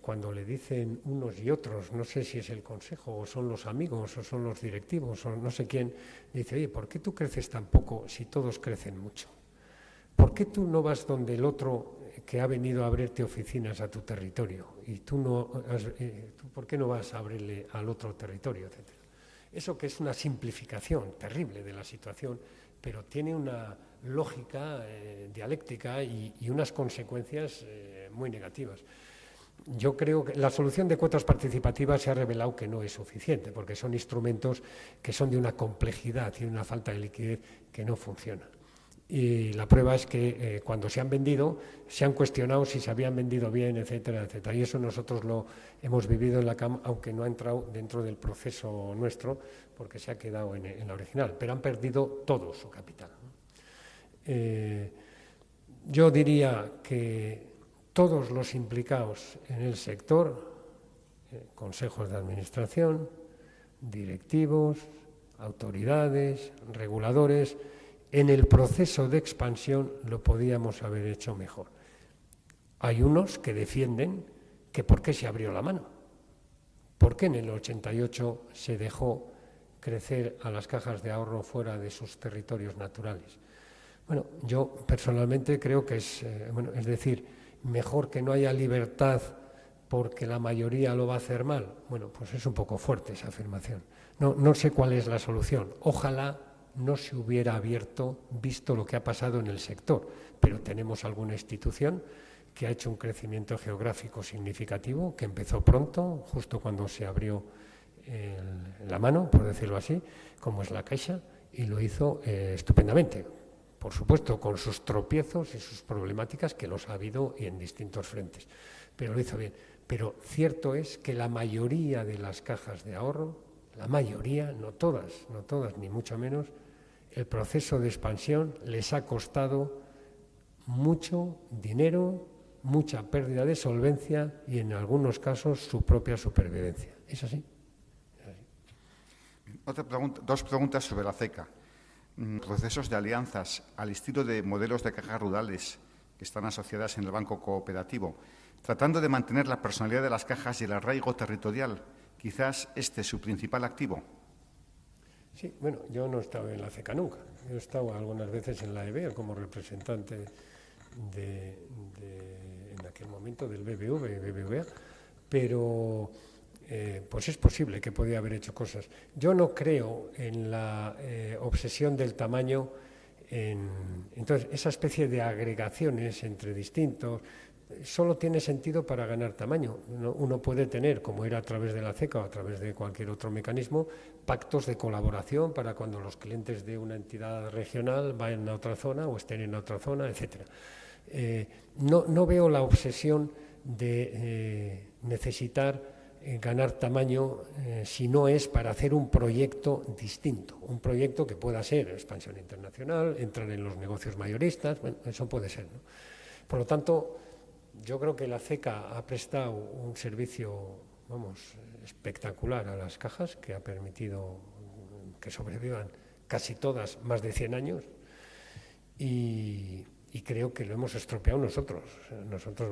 cuando le dicen unos y otros, no sé si es el consejo o son los amigos o son los directivos o no sé quién, dice, oye, ¿por qué tú creces tan poco si todos crecen mucho? ¿Por qué tú no vas donde el otro que ha venido a abrirte oficinas a tu territorio y tú ¿por qué no vas a abrirle al otro territorio, etcétera? Eso que es una simplificación terrible de la situación, pero tiene una lógica dialéctica y unas consecuencias muy negativas. Yo creo que la solución de cuotas participativas se ha revelado que no es suficiente, porque son instrumentos que son de una complejidad y una falta de liquidez que no funciona. Y la prueba es que cuando se han vendido, se han cuestionado si se habían vendido bien, etcétera, etcétera. Y eso nosotros lo hemos vivido en la CAM, aunque no ha entrado dentro del proceso nuestro, porque se ha quedado en la original, pero han perdido todo su capital. Yo diría que todos los implicados en el sector, consejos de administración, directivos, autoridades, reguladores, en el proceso de expansión lo podíamos haber hecho mejor. Hay unos que defienden que por qué se abrió la mano, por qué en el 88 se dejó crecer a las cajas de ahorro fuera de sus territorios naturales. Bueno, yo personalmente creo que es decir, mejor que no haya libertad porque la mayoría lo va a hacer mal. Bueno, pues es un poco fuerte esa afirmación. No sé cuál es la solución. Ojalá no se hubiera abierto, visto lo que ha pasado en el sector, pero tenemos alguna institución que ha hecho un crecimiento geográfico significativo, que empezó pronto, justo cuando se abrió la mano, por decirlo así, como es la Caixa, y lo hizo estupendamente. Por supuesto, con sus tropiezos y sus problemáticas, que los ha habido y en distintos frentes, pero lo hizo bien. Pero cierto es que la mayoría de las cajas de ahorro, la mayoría, no todas, ni mucho menos, el proceso de expansión les ha costado mucho dinero, mucha pérdida de solvencia y en algunos casos su propia supervivencia. ¿Es así? Dos preguntas sobre la CECA. Procesos de alianzas al estilo de modelos de cajas rurales que están asociadas en el Banco Cooperativo, tratando de mantener la personalidad de las cajas y el arraigo territorial. Quizás este es su principal activo. Sí, bueno, yo no he estado en la CECA nunca. Yo he estado algunas veces en la EBEA como representante en aquel momento del BBVA, pero pues es posible que podía haber hecho cosas. Yo no creo en la obsesión del tamaño, entonces esa especie de agregaciones entre distintos solo tiene sentido para ganar tamaño. Uno puede tener, como era a través de la CECA o a través de cualquier otro mecanismo, pactos de colaboración para cuando los clientes de una entidad regional vayan a otra zona o estén en otra zona, etcétera. No veo la obsesión de necesitar ganar tamaño si no es para hacer un proyecto distinto, un proyecto que pueda ser expansión internacional, entrar en los negocios mayoristas, bueno, eso puede ser, ¿no? Por lo tanto, yo creo que la CECA ha prestado un servicio, espectacular a las cajas, que ha permitido que sobrevivan casi todas más de 100 años y creo que lo hemos estropeado nosotros. Nosotros,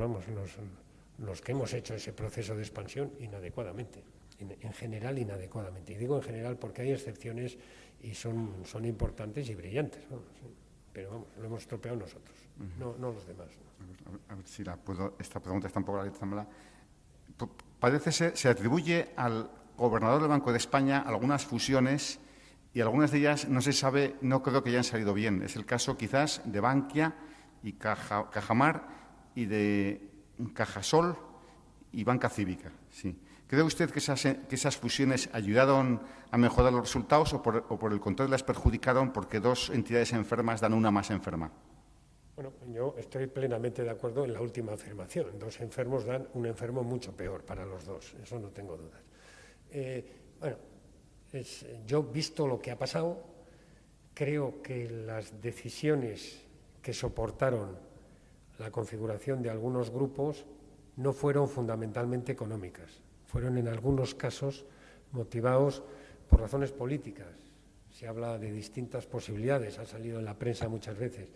los que hemos hecho ese proceso de expansión inadecuadamente, en general inadecuadamente. Y digo en general porque hay excepciones y son importantes y brillantes, pero lo hemos estropeado nosotros, no los demás. A ver si esta pregunta está un poco la. Parece ser, se atribuye al gobernador del Banco de España algunas fusiones y algunas de ellas no se sabe, no creo que hayan salido bien. Es el caso quizás de Bankia y Cajamar y de Cajasol y Banca Cívica. Sí. ¿Cree usted que esas fusiones ayudaron a mejorar los resultados o por el contrario las perjudicaron porque dos entidades enfermas dan una más enferma? Bueno, yo estoy plenamente de acuerdo en la última afirmación. Dos enfermos dan un enfermo mucho peor para los dos, eso no tengo dudas. Yo, visto lo que ha pasado, creo que las decisiones que soportaron la configuración de algunos grupos no fueron fundamentalmente económicas, fueron en algunos casos motivados por razones políticas. Se habla de distintas posibilidades, ha salido en la prensa muchas veces.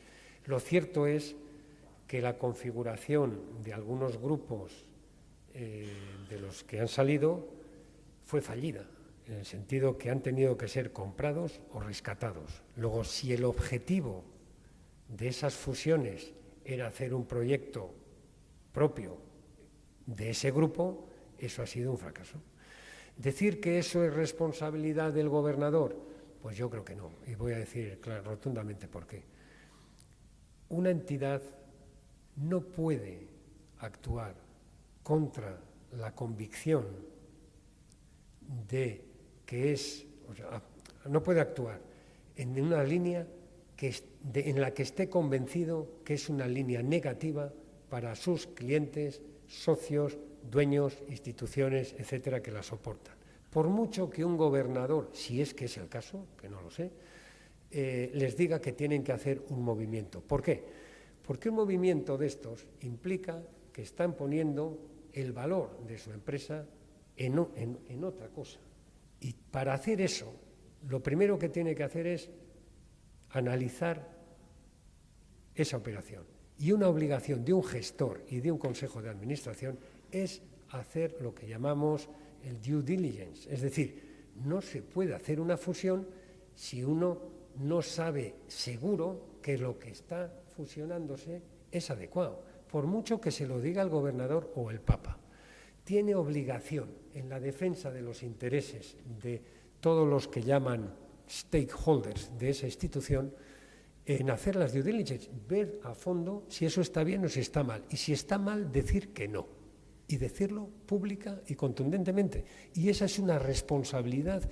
Lo cierto es que la configuración de algunos grupos de los que han salido fue fallida, en el sentido que han tenido que ser comprados o rescatados. Luego, si el objetivo de esas fusiones era hacer un proyecto propio de ese grupo, eso ha sido un fracaso. ¿Decir que eso es responsabilidad del gobernador? Pues yo creo que no, y voy a decir rotundamente por qué. Una entidad no puede actuar contra la convicción de que es, o sea, no puede actuar en una línea en la que esté convencido que es una línea negativa para sus clientes, socios, dueños, instituciones, etcétera, que la soportan. Por mucho que un gobernador, si es que es el caso, que no lo sé, les diga que tienen que hacer un movimiento. ¿Por qué? Porque un movimiento de estos implica que están poniendo el valor de su empresa en otra cosa. Y para hacer eso, lo primero que tiene que hacer es analizar esa operación. Y una obligación de un gestor y de un consejo de administración es hacer lo que llamamos el due diligence. Es decir, no se puede hacer una fusión si uno no sabe seguro que lo que está fusionándose es adecuado, por mucho que se lo diga el gobernador o el Papa. Tiene obligación en la defensa de los intereses de todos los que llaman stakeholders de esa institución en hacer las due diligence, ver a fondo si eso está bien o si está mal. Y si está mal, decir que no. Y decirlo pública y contundentemente. Y esa es una responsabilidad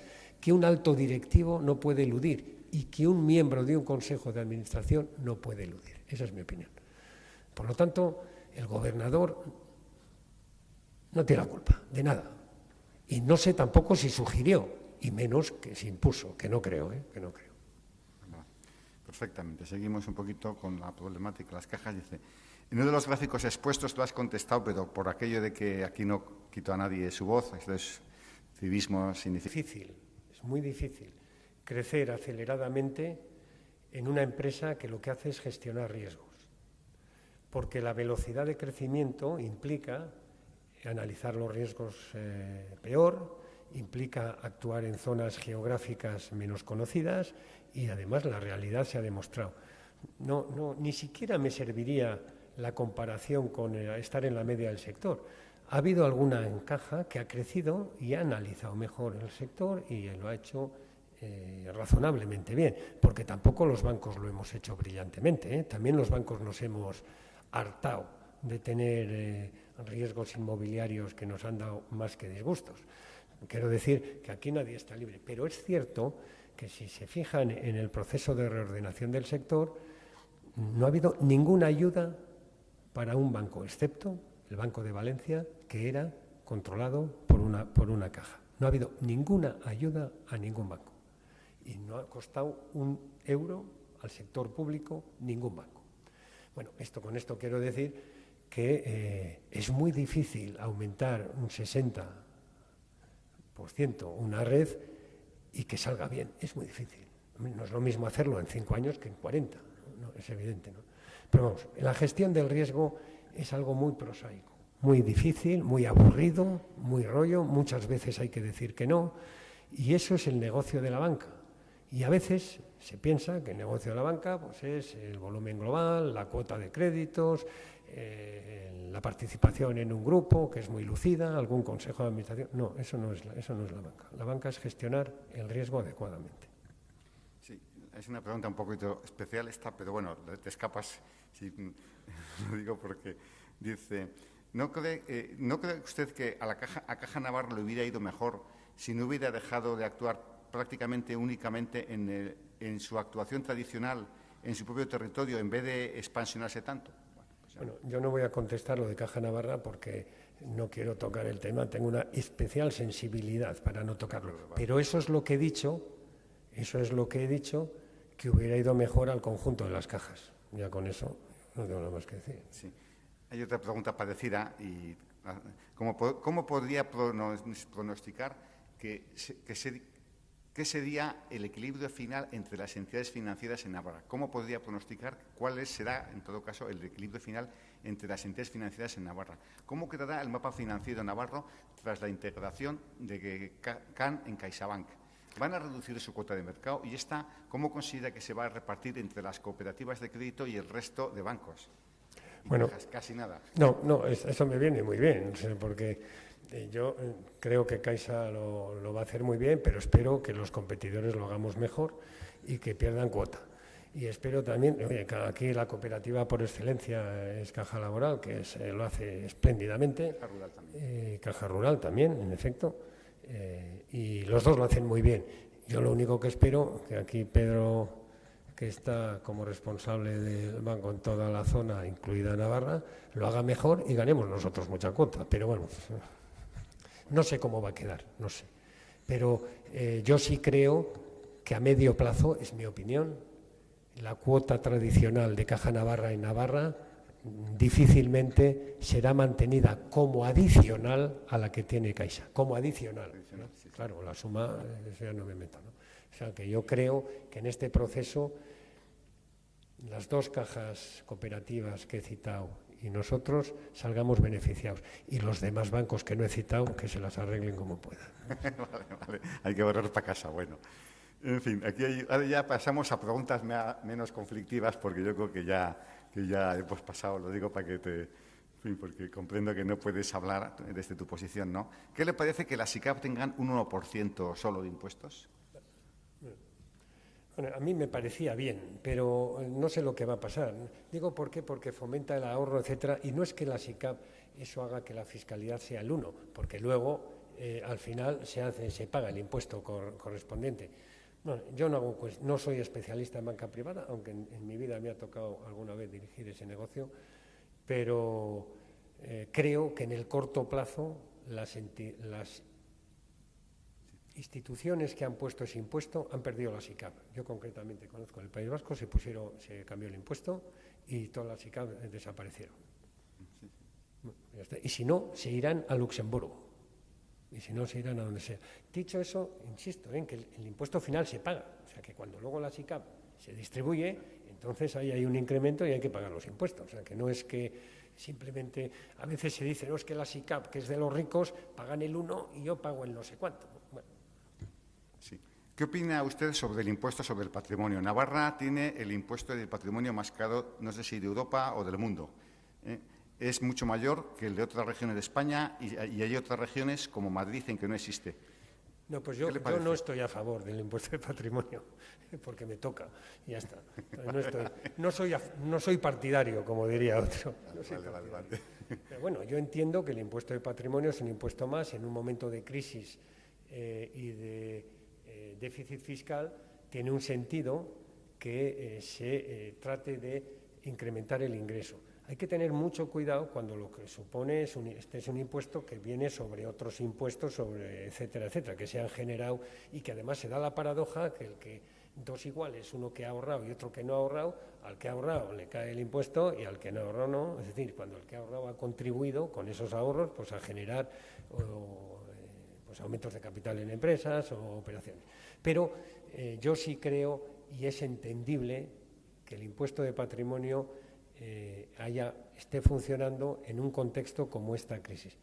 que un alto directivo no puede eludir y que un miembro de un consejo de administración no puede eludir. Esa es mi opinión. Por lo tanto, el gobernador no tiene la culpa de nada. Y no sé tampoco si sugirió, y menos que se impuso, que no creo, que no creo. Perfectamente. Seguimos un poquito con la problemática de las cajas. Dice, en uno de los gráficos expuestos tú has contestado, pero por aquello de que aquí no quito a nadie su voz, esto es civismo difícil, es muy difícil crecer aceleradamente en una empresa que lo que hace es gestionar riesgos, porque la velocidad de crecimiento implica analizar los riesgos peor, implica actuar en zonas geográficas menos conocidas y además la realidad se ha demostrado. Ni siquiera me serviría la comparación con estar en la media del sector. Ha habido alguna encaja que ha crecido y ha analizado mejor el sector y lo ha hecho razonablemente bien, porque tampoco los bancos lo hemos hecho brillantemente. También los bancos nos hemos hartado de tener riesgos inmobiliarios que nos han dado más que disgustos. Quiero decir que aquí nadie está libre, pero es cierto que si se fijan en el proceso de reordenación del sector, no ha habido ninguna ayuda para un banco, excepto el Banco de Valencia, que era controlado por una caja. No ha habido ninguna ayuda a ningún banco. Y no ha costado un euro al sector público ningún banco. Bueno, con esto quiero decir que es muy difícil aumentar un 60% una red y que salga bien. Es muy difícil. No es lo mismo hacerlo en 5 años que en 40. ¿No? Es evidente, ¿no? Pero vamos, la gestión del riesgo es algo muy prosaico, muy difícil, muy aburrido, muy rollo. Muchas veces hay que decir que no. Y eso es el negocio de la banca. Y a veces se piensa que el negocio de la banca pues es el volumen global, la cuota de créditos, la participación en un grupo que es muy lucida, algún consejo de administración. No, eso no es la banca. La banca es gestionar el riesgo adecuadamente. Sí, es una pregunta un poquito especial esta, pero bueno, te escapas, sí, lo digo porque dice, ¿no cree usted que a Caja Navarra le hubiera ido mejor si no hubiera dejado de actuar prácticamente únicamente en su actuación tradicional en su propio territorio en vez de expansionarse tanto? Bueno, yo no voy a contestar lo de Caja Navarra porque no quiero tocar el tema, tengo una especial sensibilidad para no tocarlo. Pero eso es lo que he dicho, que hubiera ido mejor al conjunto de las cajas. Ya con eso no tengo nada más que decir. Sí. Hay otra pregunta parecida y ¿cómo podría pronosticar qué sería el equilibrio final entre las entidades financieras en Navarra? ¿Cómo podría pronosticar cuál será, en todo caso, el equilibrio final entre las entidades financieras en Navarra. ¿Cómo quedará el mapa financiero navarro tras la integración de Can en CaixaBank? ¿Van a reducir su cuota de mercado? Y esta, ¿cómo considera que se va a repartir entre las cooperativas de crédito y el resto de bancos? Bueno, casi nada. No, eso me viene muy bien, porque yo creo que Caixa lo va a hacer muy bien, pero espero que los competidores lo hagamos mejor y que pierdan cuota. Y espero también, aquí la cooperativa por excelencia es Caja Laboral, que lo hace espléndidamente. Caja Rural también. Caja Rural también, en efecto. Y los dos lo hacen muy bien. Yo lo único que espero, que aquí Pedro, que está como responsable del banco en toda la zona, incluida Navarra, lo haga mejor y ganemos nosotros mucha cuota. Pero bueno, no sé cómo va a quedar, no sé. Pero yo sí creo que a medio plazo, es mi opinión, la cuota tradicional de Caja Navarra en Navarra difícilmente será mantenida como adicional a la que tiene Caixa, como adicional. ¿No? Sí. Claro, la suma, eso ya no me meto, ¿no? O sea, que yo creo que en este proceso las dos cajas cooperativas que he citado y nosotros salgamos beneficiados. Y los demás bancos que no he citado, que se las arreglen como puedan. Vale. Hay que borrar para casa, bueno. En fin, ahora ya pasamos a preguntas menos conflictivas, porque yo creo que ya hemos pasado, lo digo para que en fin, porque comprendo que no puedes hablar desde tu posición, ¿no? ¿Qué le parece que las SICAV tengan un 1% solo de impuestos? Bueno, a mí me parecía bien, pero no sé lo que va a pasar. Digo por qué, porque fomenta el ahorro, etcétera, y no es que la SICAV eso haga que la fiscalidad sea el 1, porque luego al final se paga el impuesto correspondiente. Bueno, yo no soy especialista en banca privada, aunque en mi vida me ha tocado alguna vez dirigir ese negocio, pero creo que en el corto plazo las instituciones que han puesto ese impuesto han perdido la SICAV. Yo concretamente conozco el País Vasco, se cambió el impuesto y todas las SICAV desaparecieron. Y si no, se irán a Luxemburgo. Y si no, se irán a donde sea. Dicho eso, insisto en que el impuesto final se paga. O sea, que cuando luego la SICAV se distribuye, entonces ahí hay un incremento y hay que pagar los impuestos. O sea, que no es que simplemente, a veces se dice, no, es que la SICAV, que es de los ricos, pagan el 1 y yo pago el no sé cuánto. Bueno. Sí. ¿Qué opina usted sobre el impuesto sobre el patrimonio? Navarra tiene el impuesto del patrimonio más caro, no sé si de Europa o del mundo. Es mucho mayor que el de otras regiones de España y hay otras regiones como Madrid en que no existe. No, pues yo no estoy a favor del impuesto de patrimonio, porque me toca, y ya está. No soy partidario, como diría otro. No soy partidario. Pero bueno, yo entiendo que el impuesto de patrimonio es un impuesto más en un momento de crisis y de déficit fiscal. Tiene un sentido que se trate de incrementar el ingreso. Hay que tener mucho cuidado cuando lo que supone es un impuesto que viene sobre otros impuestos, etcétera, etcétera, que se han generado y que además se da la paradoja que dos iguales, uno que ha ahorrado y otro que no ha ahorrado, al que ha ahorrado le cae el impuesto y al que no ha ahorrado no. Es decir, cuando el que ha ahorrado ha contribuido con esos ahorros pues a generar pues aumentos de capital en empresas o operaciones. Pero yo sí creo, y es entendible, que el impuesto de patrimonio esté funcionando en un contexto como esta crisis.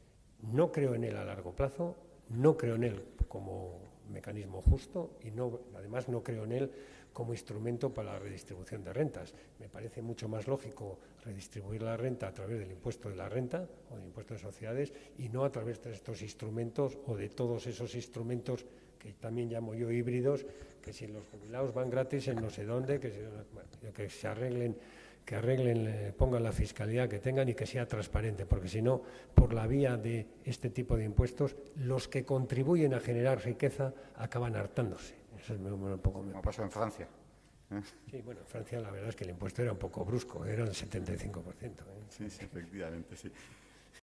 No creo en él a largo plazo, no creo en él como mecanismo justo y además no creo en él como instrumento para la redistribución de rentas. Me parece mucho más lógico redistribuir la renta a través del impuesto de la renta o del impuesto de sociedades y no a través de estos instrumentos o de todos esos instrumentos que también llamo yo híbridos, que si los jubilados van gratis en no sé dónde, que se arreglen, pongan la fiscalidad que tengan y que sea transparente, porque si no, por la vía de este tipo de impuestos, los que contribuyen a generar riqueza acaban hartándose. Eso es un poco... Como pasó en Francia. Sí, bueno, en Francia la verdad es que el impuesto era un poco brusco, era el 75%. Sí, efectivamente, sí.